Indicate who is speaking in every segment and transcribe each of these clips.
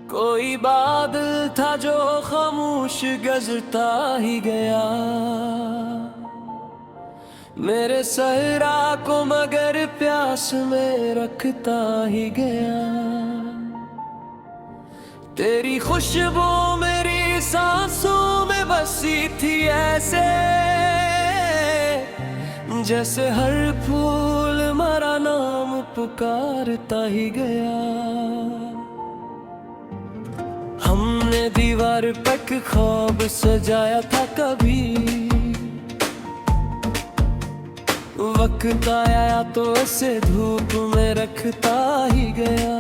Speaker 1: कोई बादल था जो खामोश गजरता ही गया, मेरे सहरा को मगर प्यास में रखता ही गया। तेरी खुशबू मेरी सांसों में बसी थी ऐसे, जैसे हर फूल मेरा नाम पुकारता ही गया। हमने दीवार पे ख्वाब सजाया था कभी, वक्त आया तो ऐसे धूप में रखता ही गया।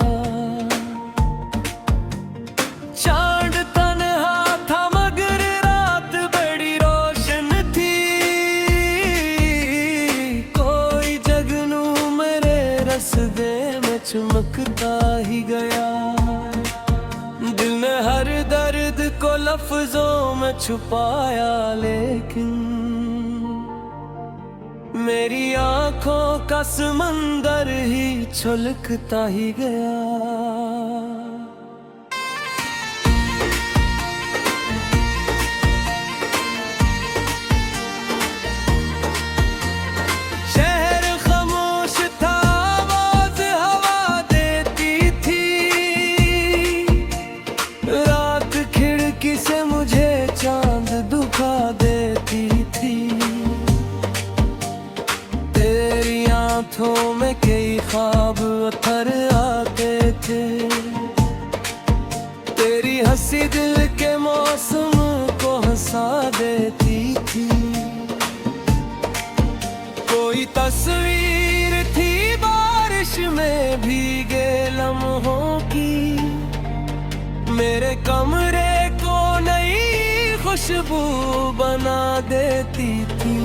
Speaker 1: चांद तन्हा था मगर रात बड़ी रोशन थी, कोई जगनू मेरे रस्ते में चमकता ही गया। दिल ने हर दर्द को लफ्जों में छुपाया, लेकिन मेरी आंखों का समंदर ही छलकता ही गया। से मुझे चांद दुखा देती थी, तेरी आंखों में कई ख्वाब उतर आते थे। तेरी हंसी दिल के मौसम को हंसा देती थी। कोई तस्वीर थी बारिश में भीगे लम्हों की, मेरे कमरे नई खुशबू बना देती थी।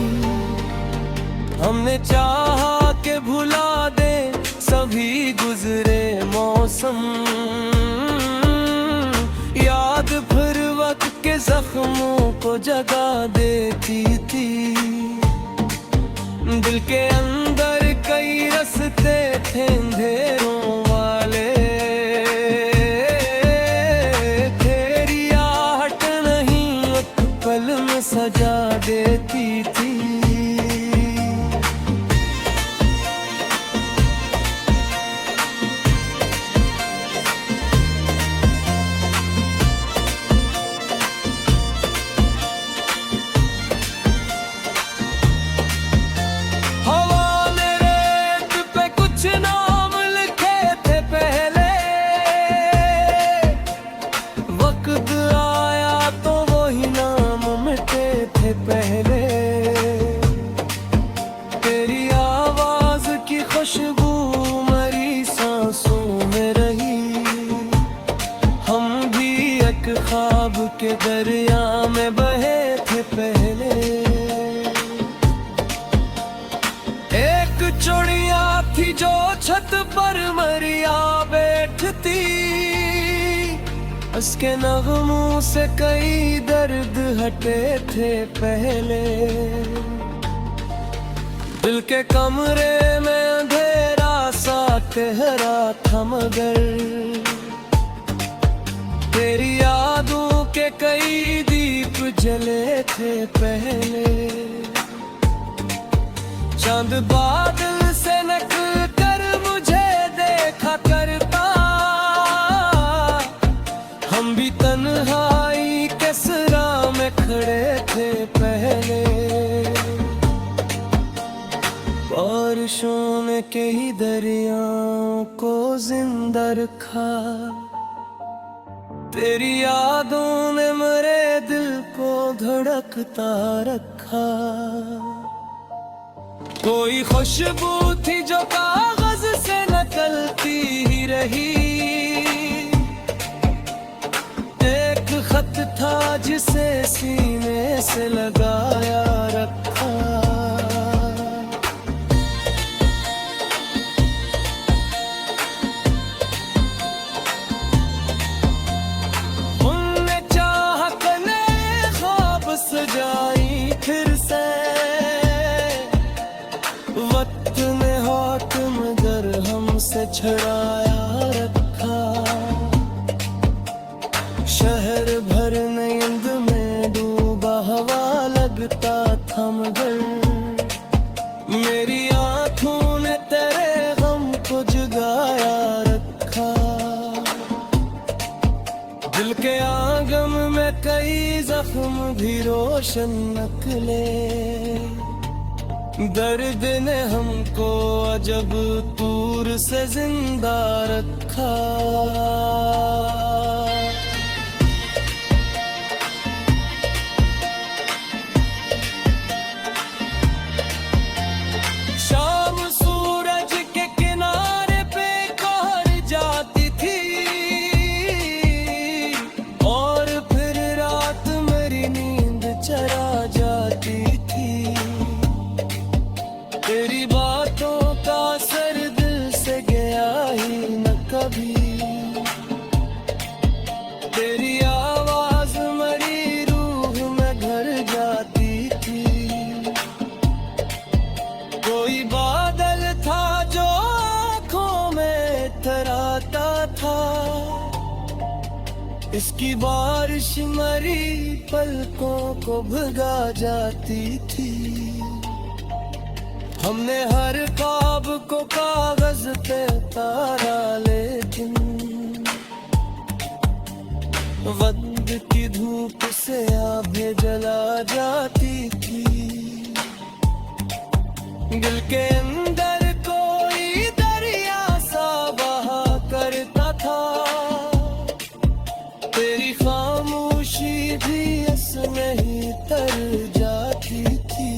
Speaker 1: हमने चाहा के भुला दे सभी गुजरे मौसम, याद फिर वक्त के जख्मों को जगा देती थी। दिल के अंदर कई रास्ते थे अंधेरों वाले, सजा देती थी। हवा ने रेत पे कुछ नाम लिखे थे पहले, वक्त आया तो वही नाम मिटे थे पहले। तेरी आवाज की खुशबू मेरी सांसों में रही, हम भी एक ख्वाब के दरिया में बहे थे पहले। एक चुड़िया थी जो छत पर मरिया बैठती, उसके नगमों से कई दर्द हटे थे पहले। दिल के कमरे में अंधेरा सा ठहरा था मगर, तेरी यादों के कई दीप जले थे पहले। चांद बादल से निकल कर मुझे देखा करता, हम भी तन्हाई के सरा में खड़े थे पहले। बारिशों ने कई दरियाओं को जिंदा रखा, तेरी यादों ने मेरे दिल को धड़कता रखा। कोई खुशबू थी जो कागज से नकलती ही रही, एक खत था जिसे सीने से लगाया रखा। हमने चाह कने ख्वाब सजाई फिर से, वक्त ने हाथ मगर हमसे छड़ाया रखा। थम कर, मेरी आंखों ने तेरे गम को जगाया रखा। दिल के आंगन में कई जख्म भी रोशन निकले, दर्द ने हमको अजब दूर से जिंदा रखा। शाम सूरज के किनारे पे कोहर जाती थी, और फिर रात मेरी नींद चरा जाती थी। तेरी बातों का असर दिल से गया ही न कभी, तेरी आवाज मेरी रूह में घर जाती थी। कोई बादल था जो आँखों में थराता था, इसकी बारिश मेरी पलकों को भगा जाती थी। हमने हर ख्वाब को कागज पे उतारा, लेकिन वक्त की धूप से आभें जला जाती थी। दिल के अंदर कोई दरिया सा बहा करता था, तेरी खामोशी भी इसमें ही तर जाती थी।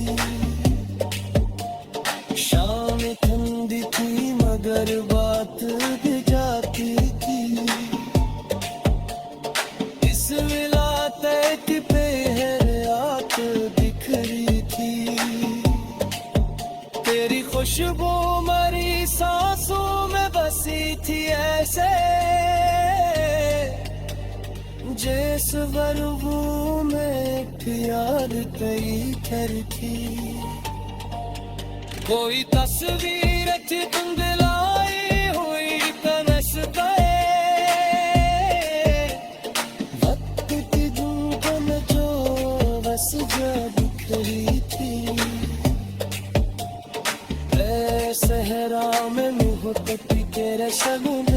Speaker 1: शाम ठंडी थी मगर बात भी जाती थी, इस विलायत पे हैरात बिखरी थी। तेरी खुशबू मेरी सांसों में बसी थी ऐसे, जिस बरबू में प्यार कई कर थी। कोई तस्वीर थी धुंधलाई हुई तनस गए, वक्त की धूप में जो बस जा बिखरी थी। सहरा में मुँह तेरे शगुन